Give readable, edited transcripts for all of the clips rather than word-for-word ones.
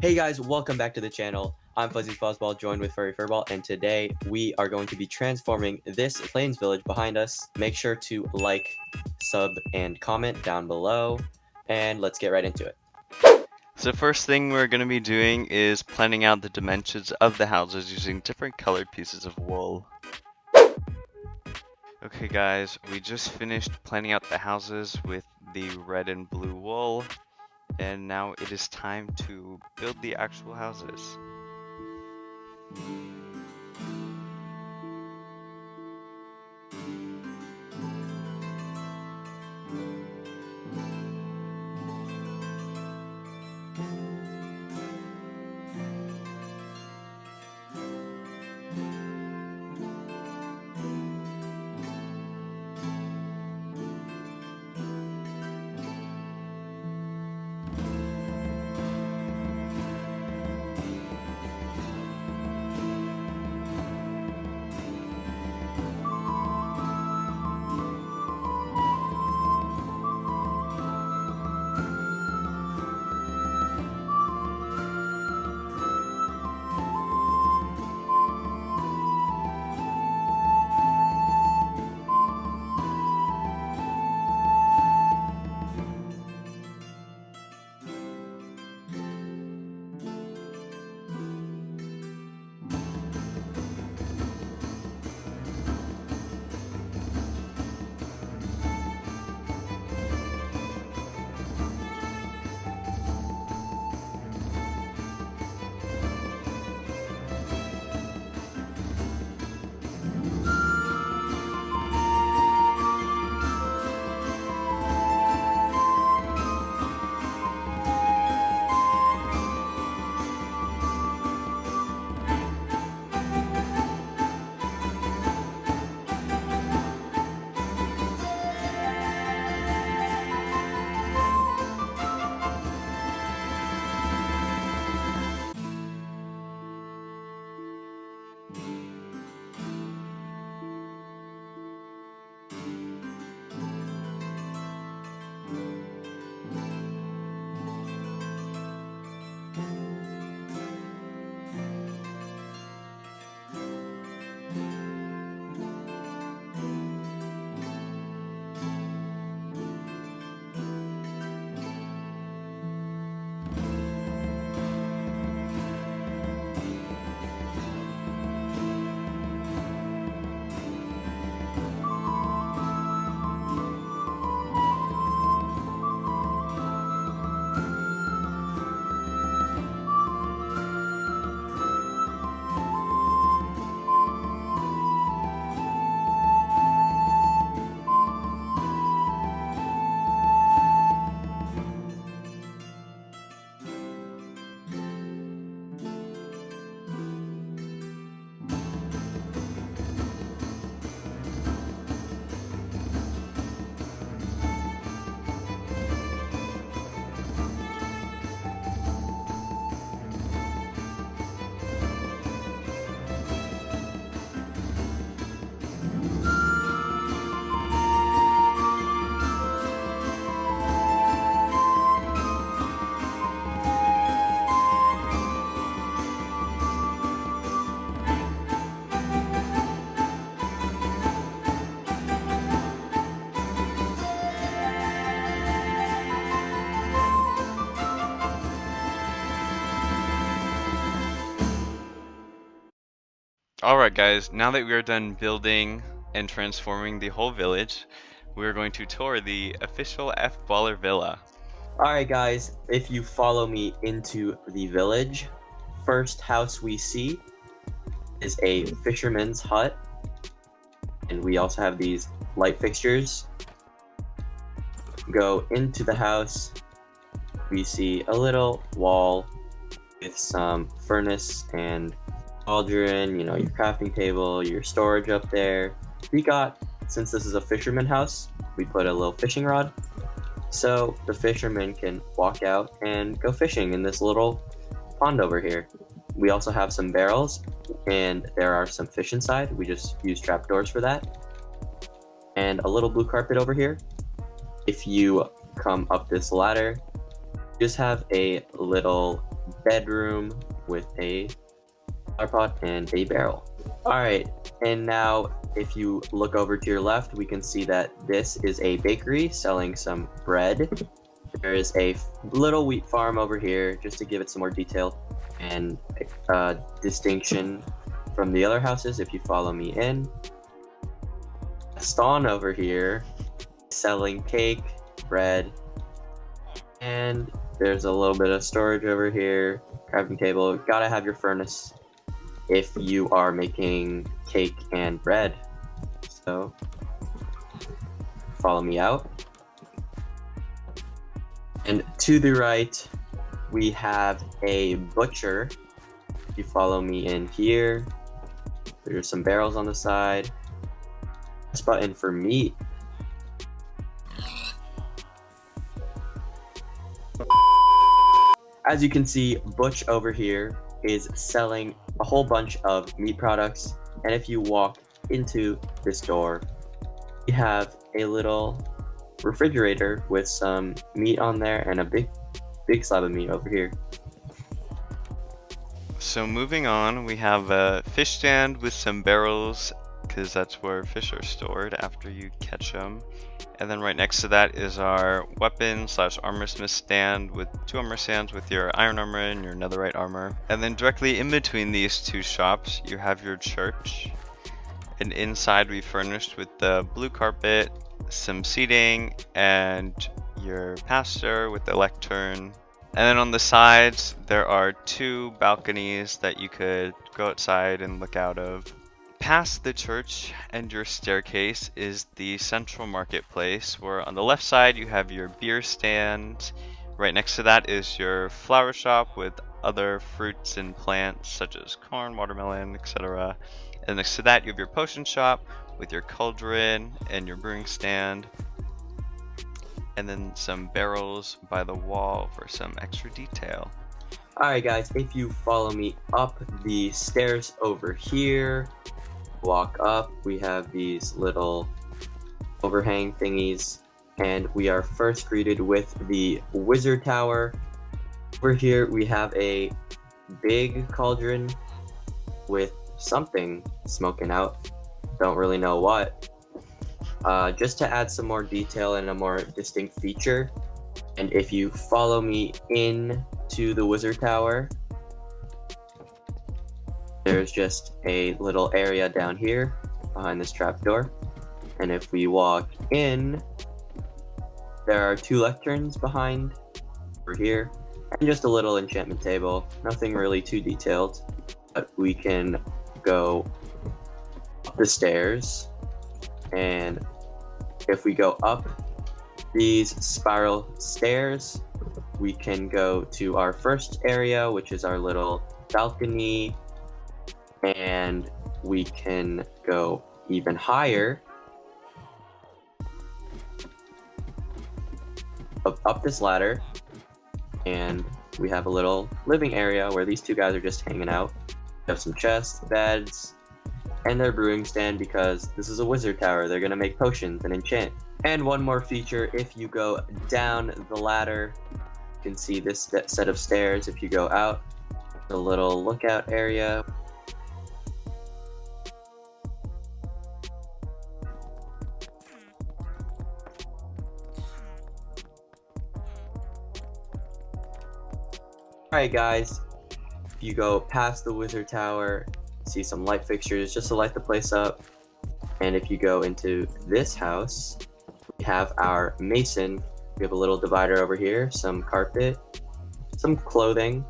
Hey guys, welcome back to the channel. I'm Fuzzy Fuzzball, joined with Furry Furball, and today we are going to be transforming this Plains Village behind us. Make sure to like, sub, and comment down below, and let's get right into it. So first thing we're going to be doing is planning out the dimensions of the houses using different colored pieces of wool. Okay guys, we just finished planning out the houses with the red and blue wool, and now it is time to build the actual houses. Alright guys, now that we are done building and transforming the whole village, we're going to tour the official F-Baller Villa. Alright guys, if you follow me into the village, first house we see is a fisherman's hut, and we also have these light fixtures. Go into the house, we see a little wall with some furnace and cauldron, your crafting table, your storage up there. Since this is a fisherman house, we put a little fishing rod, so the fisherman can walk out and go fishing in this little pond over here. We also have some barrels, and there are some fish inside. We just use trapdoors for that. And a little blue carpet over here. If you come up this ladder, you just have a little bedroom with a flower pot and a barrel. Alright, and now if you look over to your left, we can see that this is a bakery selling some bread. There is a little wheat farm over here, just to give it some more detail and distinction from the other houses if you follow me in. Gaston over here selling cake, bread, and there's a little bit of storage over here. Crafting table. Gotta have your furnace if you are making cake and bread. So follow me out. And to the right, we have a butcher. If you follow me in here, there's some barrels on the side. Press button for meat. As you can see, Butch over here is selling a whole bunch of meat products. And if you walk into this door, we have a little refrigerator with some meat on there and a big slab of meat over here. So moving on, we have a fish stand with some barrels, because that's where fish are stored after you catch them. And then right next to that is our weapon / armorsmith stand with 2 armor stands with your iron armor and your netherite armor. And then directly in between these 2 shops, you have your church. And inside we furnished with the blue carpet, some seating, and your pastor with the lectern. And then on the sides, there are 2 balconies that you could go outside and look out of. Past the church and your staircase is the central marketplace, where on the left side you have your beer stand. Right next to that is your flower shop with other fruits and plants such as corn, watermelon, etc. And next to that you have your potion shop with your cauldron and your brewing stand. And then some barrels by the wall for some extra detail. Alright guys, if you follow me up the stairs over here, walk up, we have these little overhang thingies, and we are first greeted with the wizard tower. Over here we have a big cauldron with something smoking out, don't really know what. Just to add some more detail and a more distinct feature, and if you follow me in to the wizard tower, there's just a little area down here behind this trapdoor, and if we walk in, there are 2 lecterns behind over here, and just a little enchantment table. Nothing really too detailed, but we can go up the stairs, and if we go up these spiral stairs, we can go to our first area, which is our little balcony, and we can go even higher up this ladder, and we have a little living area where these 2 guys are just hanging out. We have some chests, beds, and their brewing stand, because this is a wizard tower. They're gonna make potions and enchant. And one more feature, if you go down the ladder, you can see this set of stairs. If you go out, a little lookout area. Alright guys, if you go past the wizard tower, see some light fixtures just to light the place up. And if you go into this house, we have our mason. We have a little divider over here, some carpet, some clothing,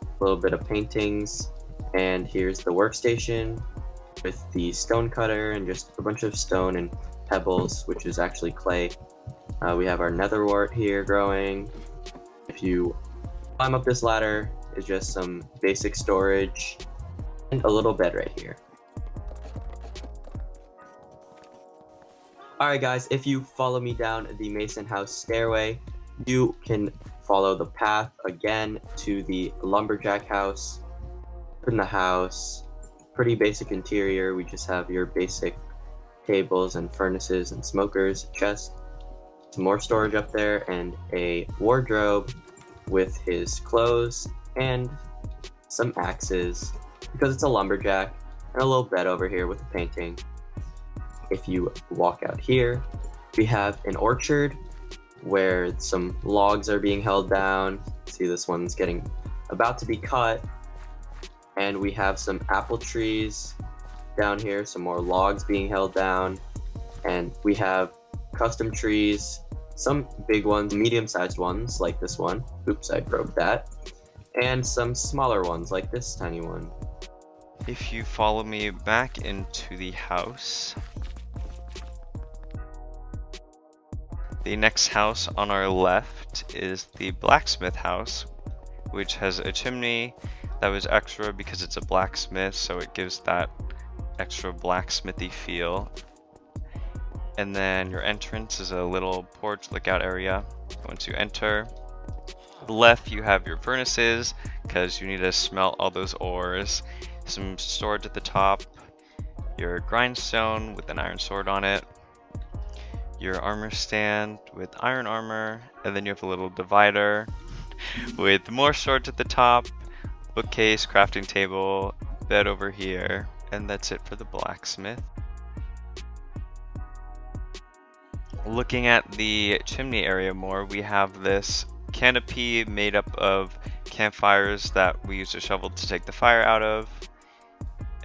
a little bit of paintings, and here's the workstation with the stone cutter and just a bunch of stone and pebbles, which is actually clay. We have our netherwort here growing. If you climb up this ladder, it's just some basic storage and a little bed right here. Alright guys, if you follow me down the Mason House stairway, you can follow the path again to the Lumberjack House. In the house, pretty basic interior. We just have your basic tables and furnaces and smokers, chest, some more storage up there, and a wardrobe with his clothes and some axes because it's a lumberjack, and a little bed over here with a painting. If you walk out here, we have an orchard where some logs are being held down. See, this one's about to be cut. And we have some apple trees down here, some more logs being held down. And we have custom trees, some big ones, medium-sized ones like this one. Oops, I broke that. And some smaller ones like this tiny one. If you follow me back into the house, the next house on our left is the Blacksmith House, which has a chimney that was extra because it's a blacksmith, so it gives that extra blacksmithy feel. And then your entrance is a little porch lookout area. Once you enter, to the left you have your furnaces because you need to smelt all those ores. Some storage at the top, your grindstone with an iron sword on it, your armor stand with iron armor, and then you have a little divider with more storage at the top, bookcase, crafting table, bed over here, and that's it for the blacksmith. Looking at the chimney area more, we have this canopy made up of campfires that we use a shovel to take the fire out of.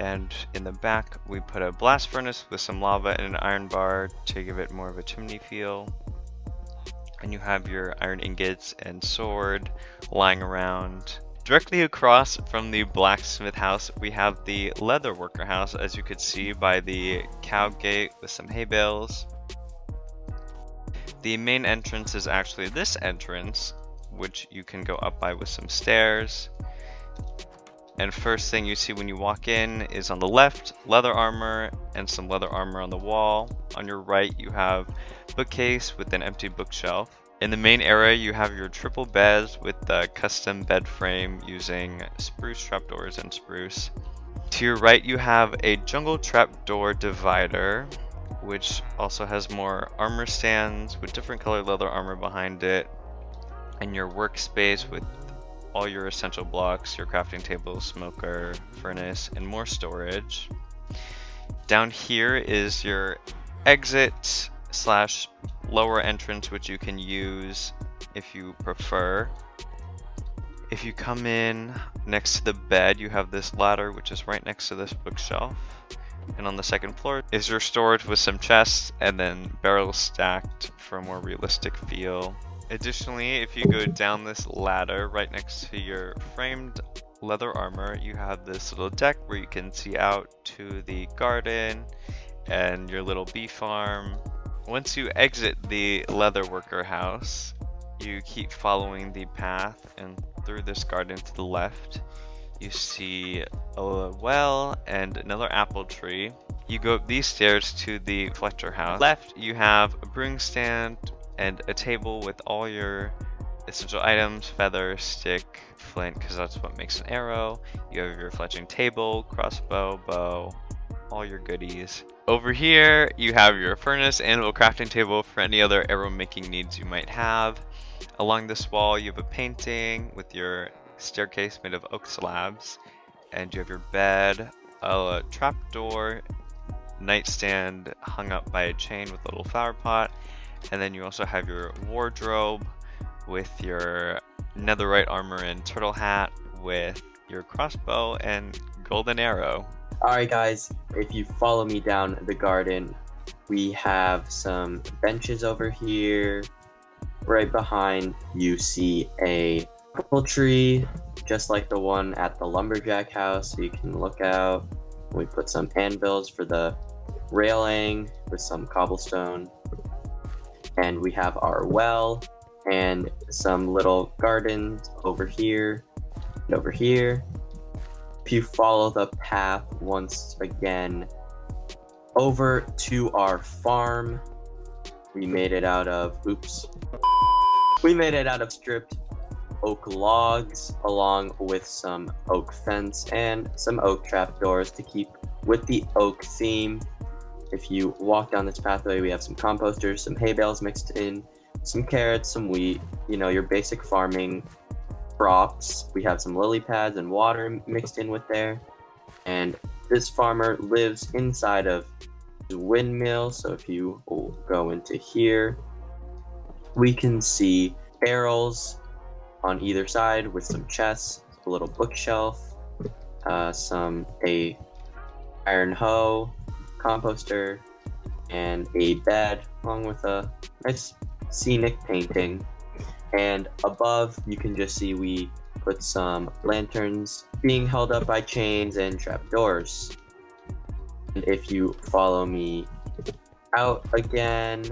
And in the back, we put a blast furnace with some lava and an iron bar to give it more of a chimney feel. And you have your iron ingots and sword lying around. Directly across from the blacksmith house, we have the leather worker house, as you could see by the cow gate with some hay bales. The main entrance is actually this entrance, which you can go up by with some stairs. And first thing you see when you walk in is on the left, leather armor and some leather armor on the wall. On your right, you have bookcase with an empty bookshelf. In the main area, you have your triple beds with the custom bed frame using spruce trapdoors and spruce. To your right, you have a jungle trapdoor divider, which also has more armor stands with different colored leather armor behind it, and your workspace with all your essential blocks, your crafting table, smoker, furnace, and more storage. Down here is your exit slash lower entrance, which you can use if you prefer. If you come in next to the bed, you have this ladder, which is right next to this bookshelf. And on the second floor is your storage with some chests and then barrels stacked for a more realistic feel. Additionally, if you go down this ladder right next to your framed leather armor, you have this little deck where you can see out to the garden and your little bee farm. Once you exit the leather worker house, you keep following the path, and through this garden to the left, you see a well and another apple tree. You go up these stairs to the Fletcher house. Left, you have a brewing stand and a table with all your essential items, feather, stick, flint, because that's what makes an arrow. You have your fletching table, crossbow, bow, all your goodies. Over here, you have your furnace and a crafting table for any other arrow making needs you might have. Along this wall, you have a painting with your staircase made of oak slabs, and you have your bed, a trapdoor, nightstand hung up by a chain with a little flower pot, and then you also have your wardrobe with your netherite armor and turtle hat with your crossbow and golden arrow. Alright guys, if you follow me down the garden, we have some benches over here. Right behind you see a apple tree, just like the one at the Lumberjack House, so you can look out. We put some anvils for the railing with some cobblestone. And we have our well and some little gardens over here and over here. If you follow the path once again over to our farm, we made it out of, we made it out of stripped oak logs along with some oak fence and some oak trapdoors to keep with the oak theme. If you walk down this pathway, we have some composters, some hay bales mixed in, some carrots, some wheat, you know, your basic farming crops. We have some lily pads and water mixed in with there. And this farmer lives inside of the windmill. So if you go into here, we can see barrels on either side with some chests, a little bookshelf, a iron hoe, composter, and a bed, along with a nice scenic painting. And above, you can just see we put some lanterns being held up by chains and trapdoors. And if you follow me out again,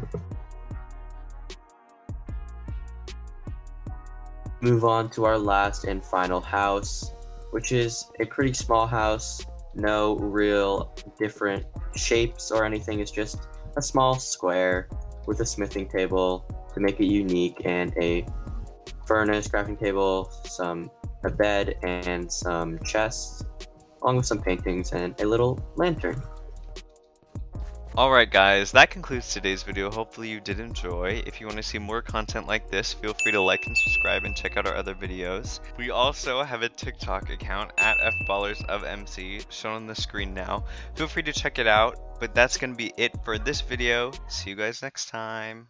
move on to our last and final house, which is a pretty small house. No real different shapes or anything. It's just a small square with a smithing table to make it unique, and a furnace, crafting table, a bed, and some chests, along with some paintings and a little lantern. Alright guys, that concludes today's video. Hopefully you did enjoy. If you want to see more content like this, feel free to like and subscribe and check out our other videos. We also have a TikTok account at FBallersOfMC shown on the screen now. Feel free to check it out, but that's going to be it for this video. See you guys next time.